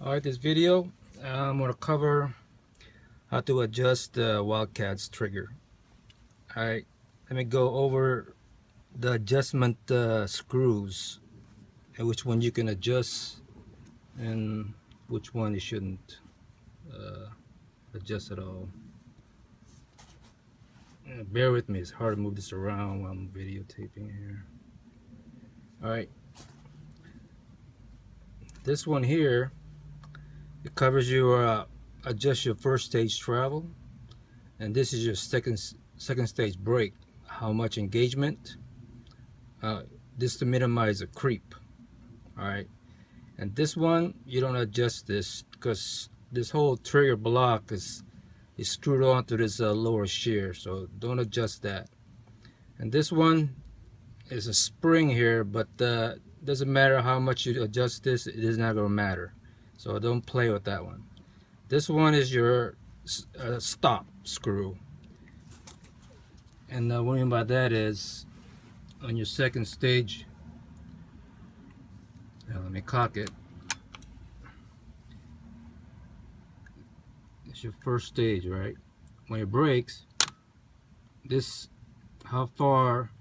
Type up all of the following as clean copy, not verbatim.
Alright, this video I'm going to cover how to adjust the Wildcat's trigger. Alright, let me go over the adjustment screws and which one you can adjust and which one you shouldn't adjust at all. Bear with me, it's hard to move this around while I'm videotaping here. Alright, this one here, it covers your adjust your first stage travel, and this is your second stage brake. How much engagement? This to minimize the creep. All right, and this one you don't adjust this because this whole trigger block is screwed onto this lower shear, so don't adjust that. And this one is a spring here, but doesn't matter how much you adjust this, it is not going to matter. So don't play with that one. This one is your stop screw. And what I mean by that is on your second stage, now let me cock it. It's your first stage, right? When it brakes, this how far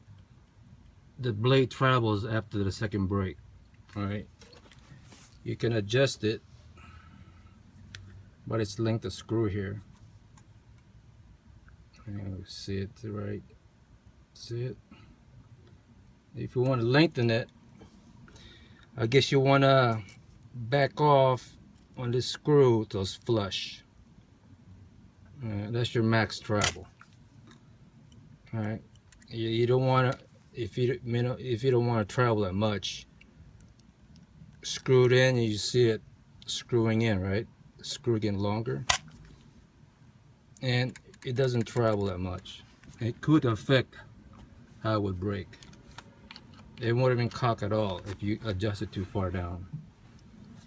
the blade travels after the second brake. Alright, you can adjust it, but it's linked to screw here. See it right? See it? If you want to lengthen it, I guess you want to back off on this screw till it's flush. That's your max travel. Alright, you don't want to, if you don't want to travel that much, screw it in and you see it screwing in, right? The screw getting longer, and it doesn't travel that much. It could affect how it would brake. It won't even cock at all if you adjust it too far down.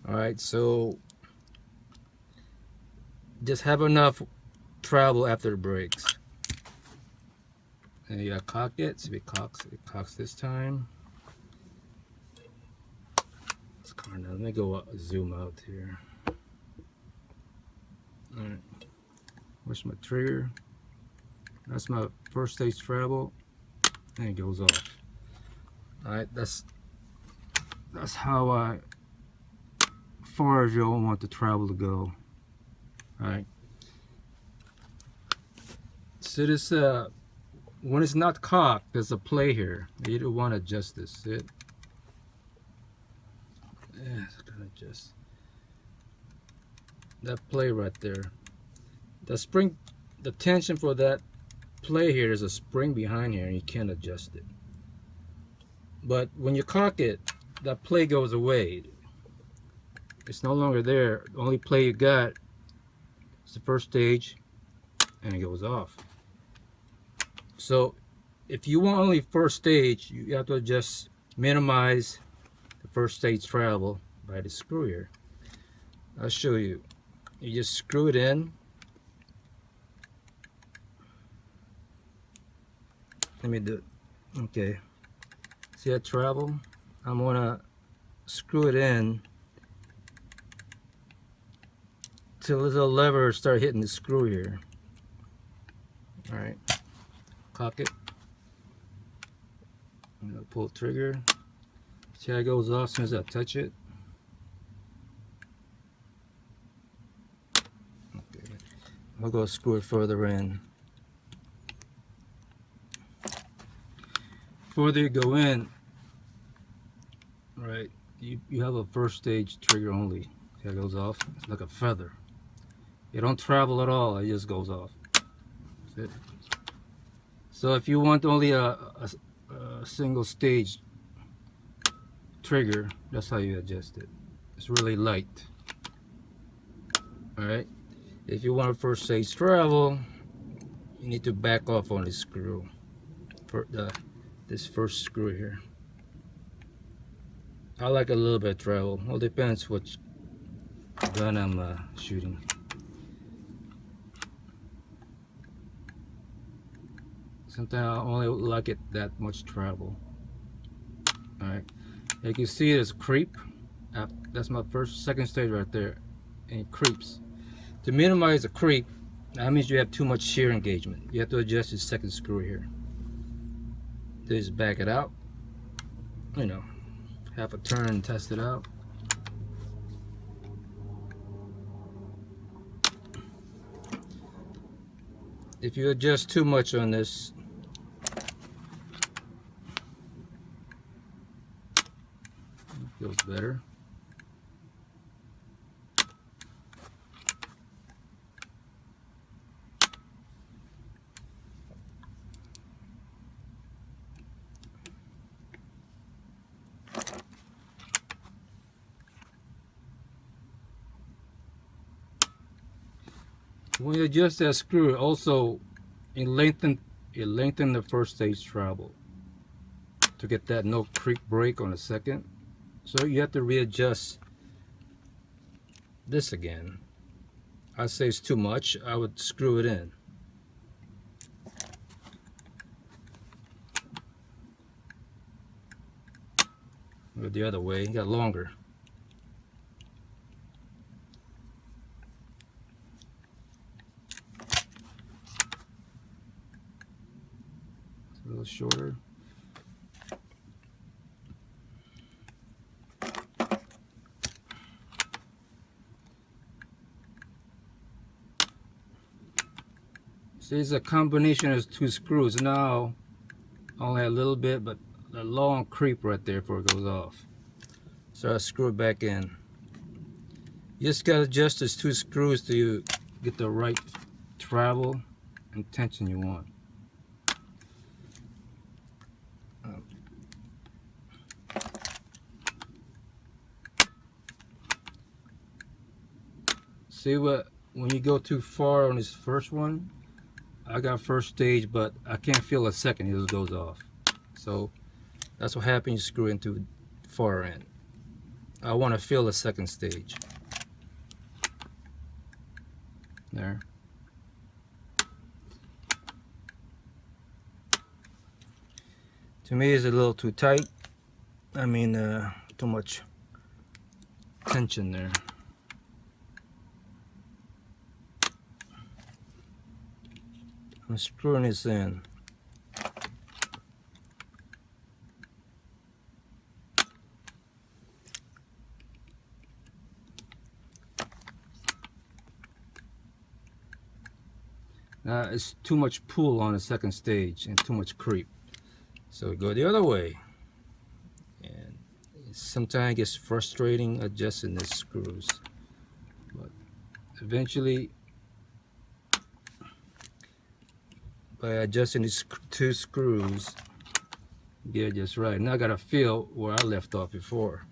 Alright, so just have enough travel after it brakes. And you gotta cock it. See if it cocks this time. It's kind of, let me go zoom out here. Alright, where's my trigger? That's my first stage travel, and it goes off. Alright, that's how far as you want the travel to go. Alright, so this when it's not cocked, there's a play here. You don't want to adjust this. See it? Yeah, it's gonna adjust that play right there. The spring, the tension for that play here, there's a spring behind here and you can't adjust it. But when you cock it, that play goes away. It's no longer there. The only play you got is the first stage, and it goes off. So if you want only first stage, you have to just minimize the first stage travel by the screw here. I'll show you. You just screw it in. Let me do it. Okay. See that travel? I'm gonna screw it in till the little lever start hitting the screw here. Alright. Cock it. I'm gonna pull the trigger. See how it goes off as soon as I touch it? Okay. I'm gonna go screw it further in. Further you go in, right, you have a first stage trigger only. See how it goes off? It's like a feather. You don't travel at all, it just goes off. That's it. So if you want only a single stage trigger, that's how you adjust it. It's really light. Alright, if you want a first stage travel, you need to back off on this screw. This first screw here. I like a little bit of travel. Well, depends which gun I'm shooting. Sometimes I only like it that much travel. Alright, you can see there's creep. That's my second stage right there. and it creeps. To minimize the creep, that means you have too much shear engagement. You have to adjust your second screw here. Just back it out, you know, half a turn and test it out. If you adjust too much on this, it feels better. When you adjust that screw, also it lengthen the first stage travel to get that no creep break on the second. So you have to readjust this again. I say it's too much. I would screw it in. Go the other way. You got longer. It's a little shorter. See, it's a combination of two screws. Now, only a little bit, but a long creep right there before it goes off. So I screw it back in. You just gotta adjust these two screws to get the right travel and tension you want. See what, when you go too far on this first one, I got first stage, but I can't feel a second, it just goes off. So that's what happens, you screw into far end. I want to feel the second stage. There. To me, it's a little too tight. I mean, too much tension there. I'm screwing this in. It's too much pull on the second stage and too much creep. So we go the other way. And sometimes it gets frustrating adjusting these screws. But eventually, by adjusting these two screws, you get it just right. Now I gotta feel where I left off before.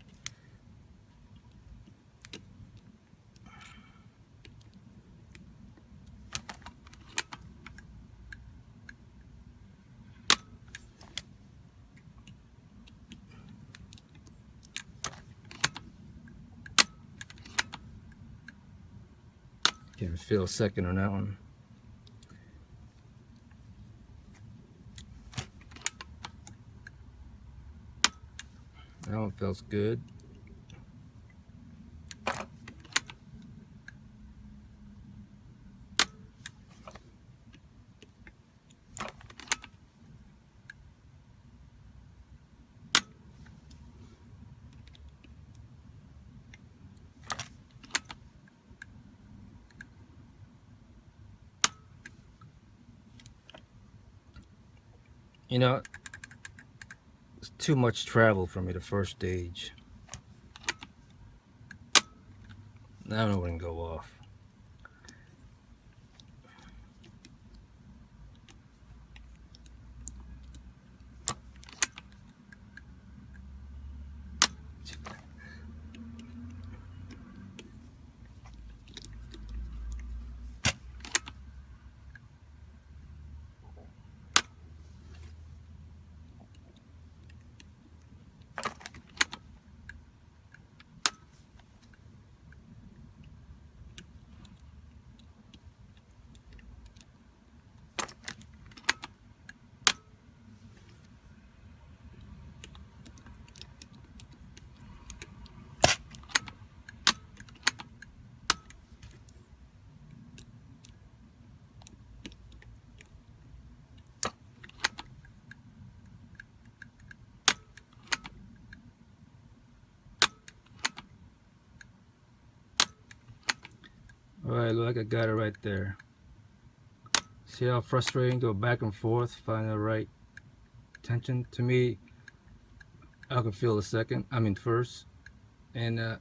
Can't feel a second on that one. That one feels good. You know, it's too much travel for me the first stage. Now I wouldn't go off. Alright, look, I got it right there. See how frustrating, go back and forth, find the right tension. To me, I can feel the first, and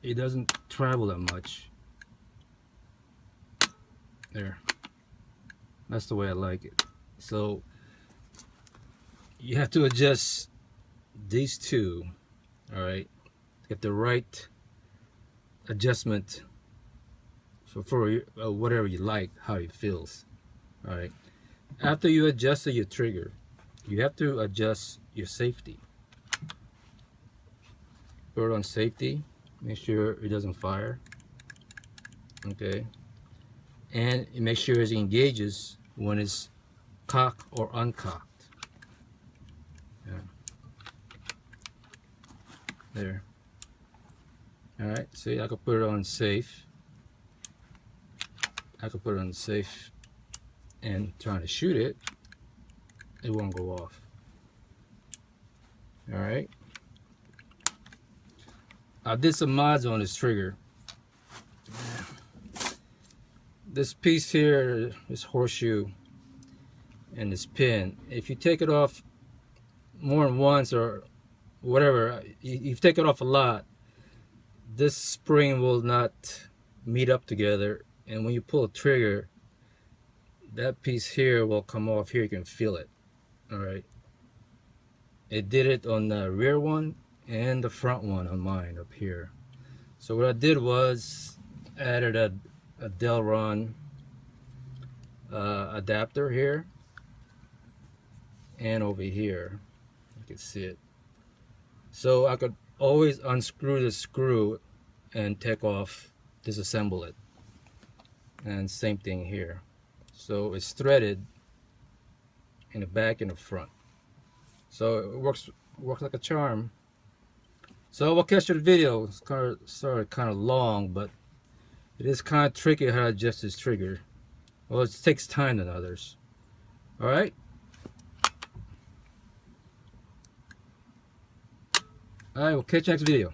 it doesn't travel that much. There, that's the way I like it. So you have to adjust these two, all right, get the right adjustment for whatever you like, how it feels. All right, after you adjusted your trigger, you have to adjust your safety. Put it on safety, make sure it doesn't fire. Okay, and make sure it engages when it's cocked or uncocked. Yeah. There. All right, see, I could put it on safe. I could put it on safe and trying to shoot it, it won't go off. All right. I did some mods on this trigger. This piece here, this horseshoe and this pin, if you take it off more than once or whatever, you take it off a lot, this spring will not meet up together, and when you pull a trigger, that piece here will come off here. You can feel it. All right, it did it on the rear one and the front one on mine up here. So what I did was added a Delron adapter here and over here, you can see it, so I could always unscrew the screw and take off, disassemble it. And same thing here, so it's threaded in the back and the front, so it works like a charm. So we'll catch you the video. It's kind of long, but it is kind of tricky how to adjust this trigger. Well, it takes time than others. All right. All right, we'll catch you next video.